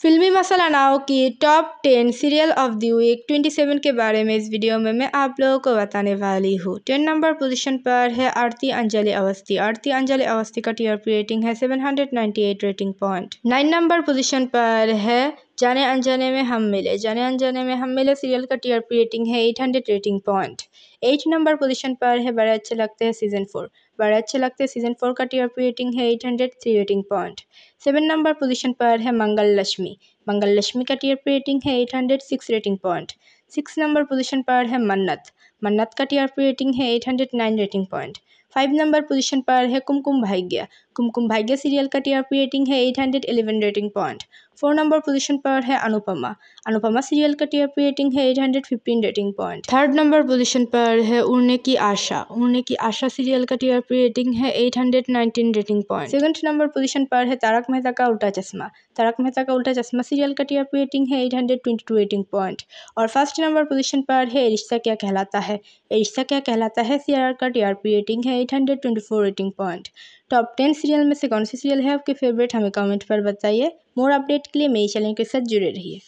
फिल्मी मसाला नाव की top 10 serial of the week 27 के बारे में इस वीडियो में मैं आप लोगों को बताने वाली हूँ। 10 नंबर पोजीशन पर है आरती अंजलि अवस्थी। आरती अंजलि अवस्थी का टीआरपी रेटिंग है 798 रेटिंग पॉइंट। 9 नंबर पोजीशन पर है जाने अनजाने में हम मिले। जाने अनजाने में हम मिले सीरियल का टीआरपी रेटिंग है 800 रेटिंग पॉइंट। 8 नंबर पोजीशन पर है बड़े अच्छे लगते हैं सीजन 4। बड़े अच्छे लगते हैं सीजन 4 का टीआरपी रेटिंग है 803 रेटिंग पॉइंट। 7 नंबर पोजीशन पर है मंगल लक्ष्मी। मंगल लक्ष्मी का टीआरपी रेटिंग है 806 रेटिंग पॉइंट। 6 नंबर पोजीशन पर है मन्नत। मन्नत का टीआरपी रेटिंग है 809 रेटिंग पॉइंट। 5 नंबर पोजीशन पर है कुमकुम भाग्य। कुमकुम भाग्य सीरियल का टीआरपी रेटिंग है 811 रेटिंग पॉइंट। 4 नंबर पोजीशन पर है अनुपमा। अनुपमा सीरियल का टीआरपी रेटिंग है 815 rating point. 3rd number position पर है उड़ने की आशा। उड़ने की आशा सीरियल का टीआरपी रेटिंग है 819 rating point. 2nd number position पर है तारक मेहता का उल्टा चश्मा। तारक मेहता का उल्टा चश्मा सीरियल का टीआरपी रेटिंग है 822 रेटिंग पॉइंट। और 1st नंबर पोजीशन पर है रिश्ता क्या कहलाता है। रिश्ता क्या कहलाता है सीरियल का टीआरपी रेटिंग है 824 रेटिंग पॉइंट। टॉप 10 सीरियल में से कौन सी सीरियल है आपके फेवरेट, हमें कमेंट पर बताइए। मोर अपडेट के लिए मेरे चैनल के साथ जुड़े रहिए।